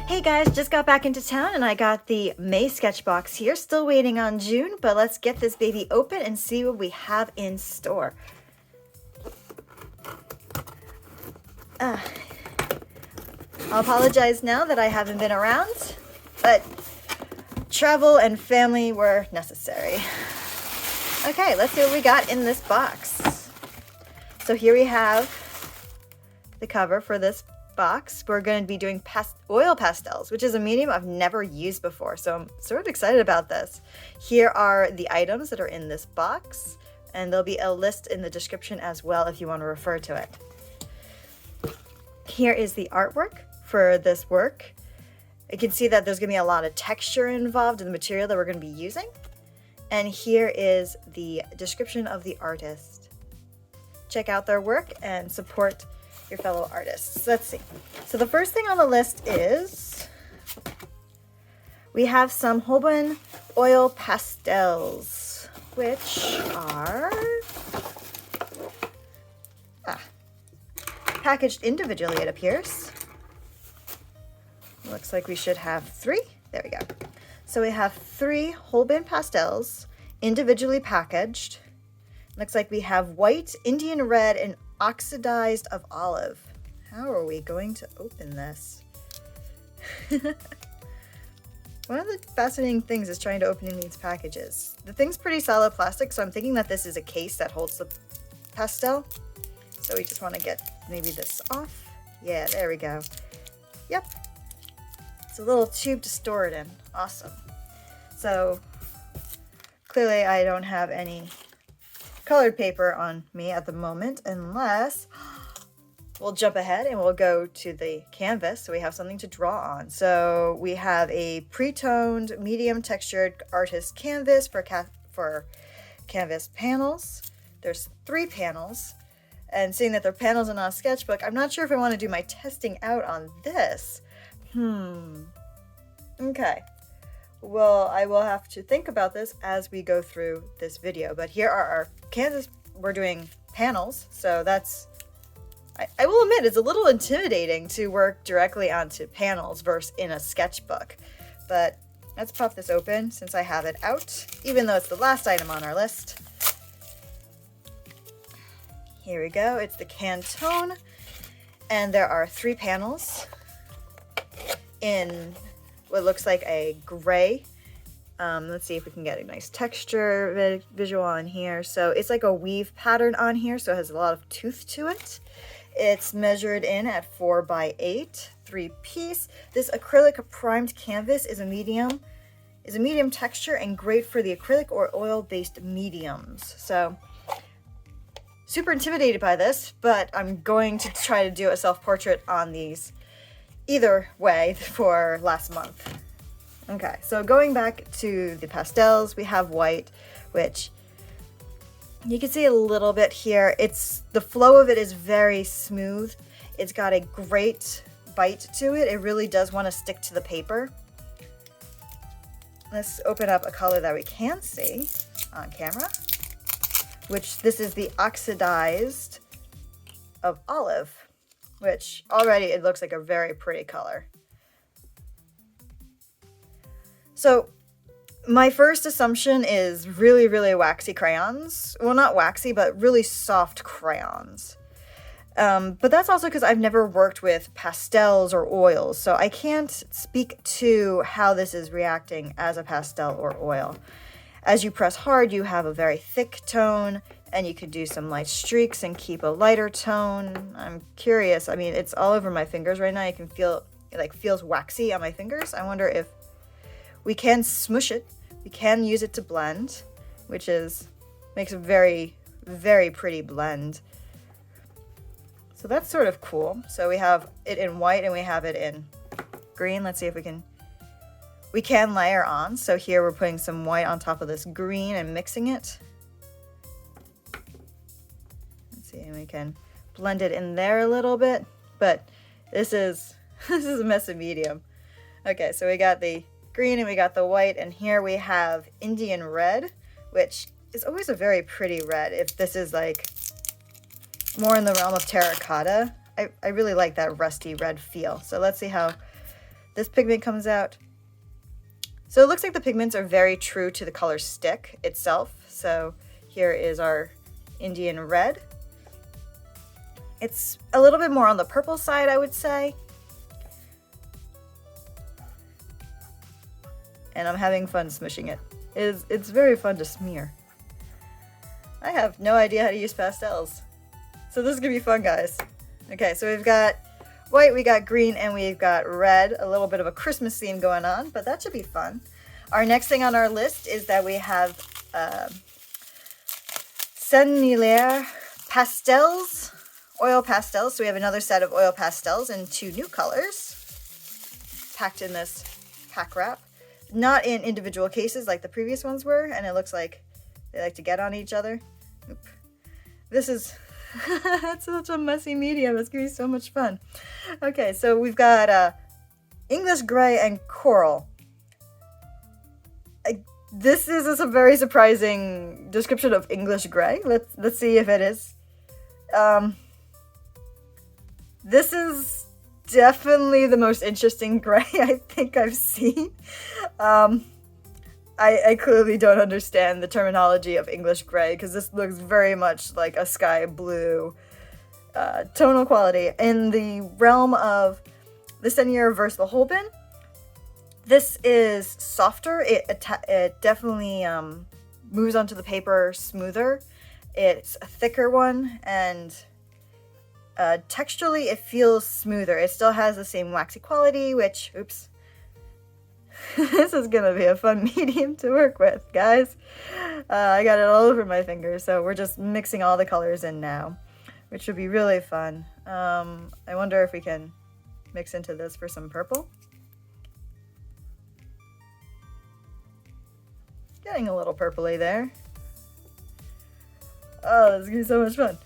Hey guys, just got back into town and I got the May Sketchbox here. Still waiting on June, but let's get this baby open and see what we have in store. I'll apologize now that I haven't been around, but travel and family were necessary. Okay, let's see what we got in this box. So here we have the cover for this box. We're going to be doing oil pastels, which is a medium I've never used before, so I'm sort of excited about this. Here are the items that are in this box, and there'll be a list in the description as well if you want to refer to it. Here is the artwork for this work. You can see that there's going to be a lot of texture involved in the material that we're going to be using. And here is the description of the artist. Check out their work and support your fellow artists. Let's see. So the first thing on the list is we have some Holbien oil pastels, which are packaged individually, it appears. Looks like we should have 3. There we go. So we have 3 Holbien pastels individually packaged. Looks like we have white, Indian red, and oxidized of olive. How are we going to open this? One of the fascinating things is trying to open these packages. The thing's pretty solid plastic, so I'm thinking that this is a case that holds the pastel. So we just want to get maybe this off. Yeah, there we go. Yep. It's a little tube to store it in. Awesome. So clearly I don't have any colored paper on me at the moment, unless we'll jump ahead and we'll go to the canvas so we have something to draw on. So we have a pre-toned medium textured artist canvas for canvas panels. There's 3 panels, and seeing that they're panels and not a sketchbook, I'm not sure if I want to do my testing out on this. Okay. Well, I will have to think about this as we go through this video. But here are our canvas. We're doing panels, so that's, I will admit, it's a little intimidating to work directly onto panels versus in a sketchbook. But let's pop this open since I have it out, even though it's the last item on our list. Here we go. It's the CanTone, and there are 3 panels in what looks like a gray. Let's see if we can get a nice texture visual on here. So it's like a weave pattern on here, so it has a lot of tooth to it. It's measured in at 4x8, 3-piece. This acrylic primed canvas is a medium texture and great for the acrylic or oil-based mediums. So super intimidated by this, but I'm going to try to do a self-portrait on these either way for last month. Okay, so going back to the pastels, we have white, which you can see a little bit here. The flow of it is very smooth. It's got a great bite to it. It really does want to stick to the paper. Let's open up a color that we can see on camera, which this is the oxidized of olive, which already it looks like a very pretty color. So my first assumption is really, really waxy crayons. Well, not waxy, but really soft crayons. But that's also because I've never worked with pastels or oils, so I can't speak to how this is reacting as a pastel or oil. As you press hard, you have a very thick tone, and you could do some light streaks and keep a lighter tone. I'm curious. I mean, it's all over my fingers right now. I can feel it feels waxy on my fingers. I wonder if we can smush it. We can use it to blend, which makes a very, very pretty blend. So that's sort of cool. So we have it in white and we have it in green. Let's see if we can layer on. So here we're putting some white on top of this green and mixing it. Let's see, and we can blend it in there a little bit, but this is a messy medium. Okay, so we got the green and we got the white, and here we have Indian red, which is always a very pretty red. If this is like more in the realm of terracotta, I really like that rusty red feel. So let's see how this pigment comes out. So it looks like the pigments are very true to the color stick itself. So here is our Indian red. It's a little bit more on the purple side, I would say. And I'm having fun smishing it. It's very fun to smear. I have no idea how to use pastels. So this is gonna be fun, guys. Okay, so we've got white, we got green, and we've got red. A little bit of a Christmas theme going on, but that should be fun. Our next thing on our list is that we have Senneiler Pastels, oil pastels. So we have another set of oil pastels in 2 new colors, packed in this pack wrap. Not in individual cases like the previous ones were, and it looks like they like to get on each other. Oop. This is it's such a messy medium. It's gonna be so much fun. Okay, so we've got English gray and coral. This is a very surprising description of English gray. Let's see if it is. This is definitely the most interesting gray I think I've seen. I clearly don't understand the terminology of English gray because this looks very much like a sky blue tonal quality. In the realm of the Senneiler versus the Holbien, this is softer. It definitely moves onto the paper smoother. It's a thicker one, and texturally it feels smoother. It still has the same waxy quality, which, oops. This is gonna be a fun medium to work with, guys. I got it all over my fingers, so we're just mixing all the colors in now, which should be really fun. I wonder if we can mix into this for some purple. Getting a little purpley there. Oh, this is gonna be so much fun.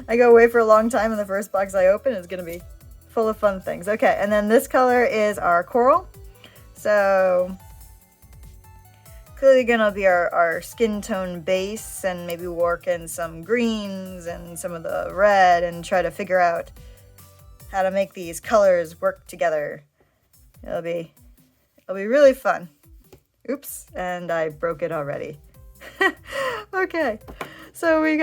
I go away for a long time, and the first box I open is gonna be full of fun things. Okay, and then this color is our coral. So clearly gonna be our skin tone base, and maybe work in some greens and some of the red and try to figure out how to make these colors work together. It'll be really fun. Oops, and I broke it already. Okay, so we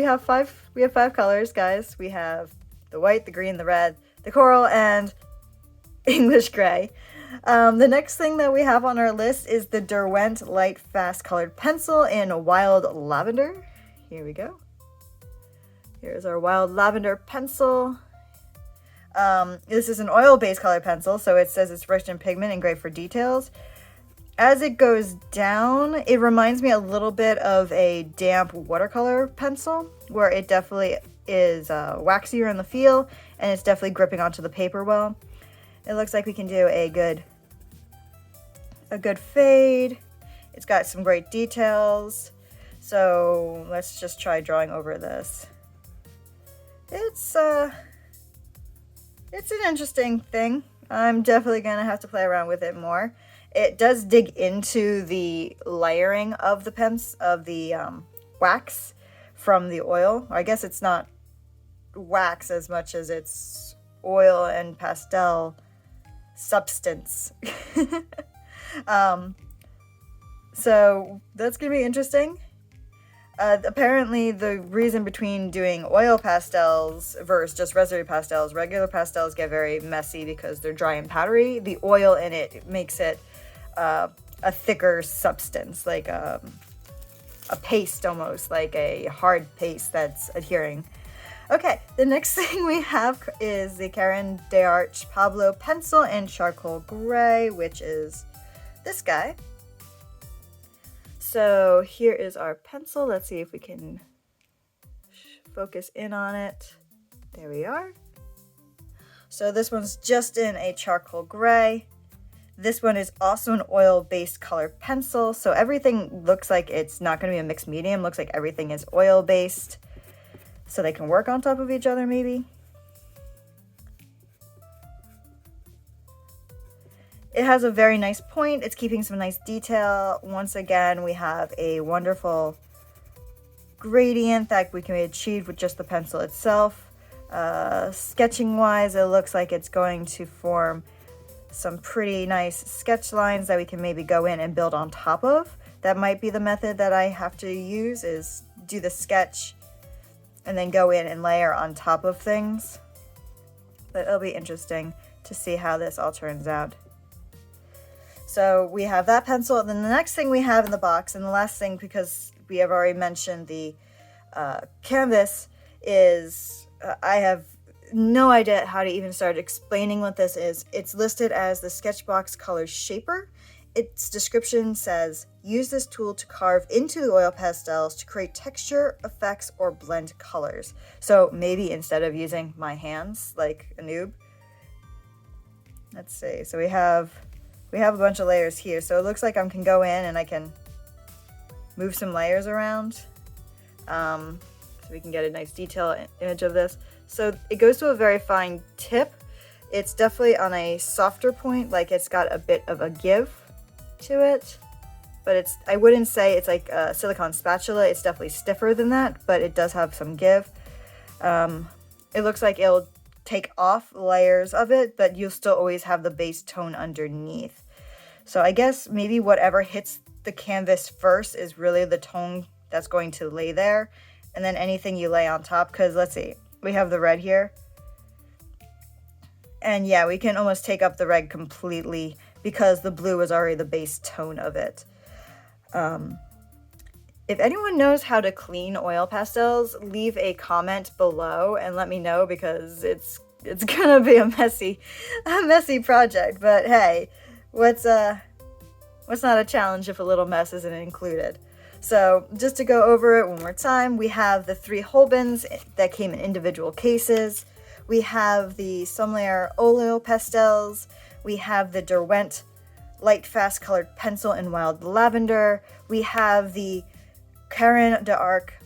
have five colors, guys. We have the white, the green, the red, the coral, and English gray. The next thing that we have on our list is the Derwent Lightfast colored pencil in Wild Lavender. Here we go. Here's our Wild Lavender pencil. This is an oil-based colored pencil, so it says it's rich in pigment and great for details. As it goes down, it reminds me a little bit of a damp watercolor pencil, where it definitely is waxier in the feel, and it's definitely gripping onto the paper well. It looks like we can do a good fade. It's got some great details. So let's just try drawing over this. It's an interesting thing. I'm definitely gonna have to play around with it more. It does dig into the layering of the wax from the oil. I guess it's not wax as much as it's oil and pastel substance. So that's gonna be interesting. Apparently the reason between doing oil pastels versus just residue pastels, regular pastels get very messy because they're dry and powdery. The oil in it makes it a thicker substance, like a paste, almost like a hard paste that's adhering. Okay, the next thing we have is the Caran Pabio pencil in charcoal gray, which is this guy. So here is our pencil. Let's see if we can focus in on it. There we are. So this one's just in a charcoal gray. This one is also an oil-based colored pencil. So everything looks like it's not going to be a mixed medium. Looks like everything is oil-based. So they can work on top of each other, maybe. It has a very nice point. It's keeping some nice detail. Once again, we have a wonderful gradient that we can achieve with just the pencil itself. Sketching wise, it looks like it's going to form some pretty nice sketch lines that we can maybe go in and build on top of. That might be the method that I have to use, is do the sketch and then go in and layer on top of things. But it'll be interesting to see how this all turns out. So we have that pencil, and then the next thing we have in the box, and the last thing, because we have already mentioned the canvas, is I have no idea how to even start explaining what this is. It's listed as the Sketchbox Color Shaper. Its description says, use this tool to carve into the oil pastels to create texture, effects, or blend colors. So maybe instead of using my hands like a noob, let's see. So we have a bunch of layers here. So it looks like I can go in and I can move some layers around. So we can get a nice detail image of this. So it goes to a very fine tip. It's definitely on a softer point, like it's got a bit of a give to it, but I wouldn't say it's like a silicone spatula. It's definitely stiffer than that, but it does have some give. It looks like it'll take off layers of it, but you'll still always have the base tone underneath. So I guess maybe whatever hits the canvas first is really the tone that's going to lay there, and then anything you lay on top, because let's see, we have the red here, and yeah, we can almost take up the red completely because the blue is already the base tone of it. If anyone knows how to clean oil pastels, leave a comment below and let me know, because it's gonna be a messy project. But hey, what's not a challenge if a little mess isn't included? So just to go over it one more time, we have the 3 Holbens that came in individual cases. We have the Senneiler oil pastels. We have the Derwent Lightfast colored pencil in wild lavender. We have the Caran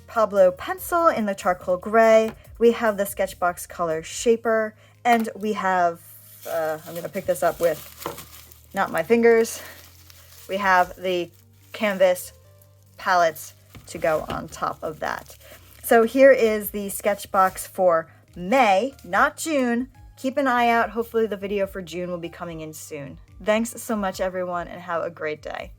Pabio pencil in the charcoal gray. We have the Sketchbox Color Shaper, and we have, I'm gonna pick this up with not my fingers. We have the canvas palettes to go on top of that. So here is the Sketchbox for May, not June. Keep an eye out. Hopefully the video for June will be coming in soon. Thanks so much, everyone, and have a great day.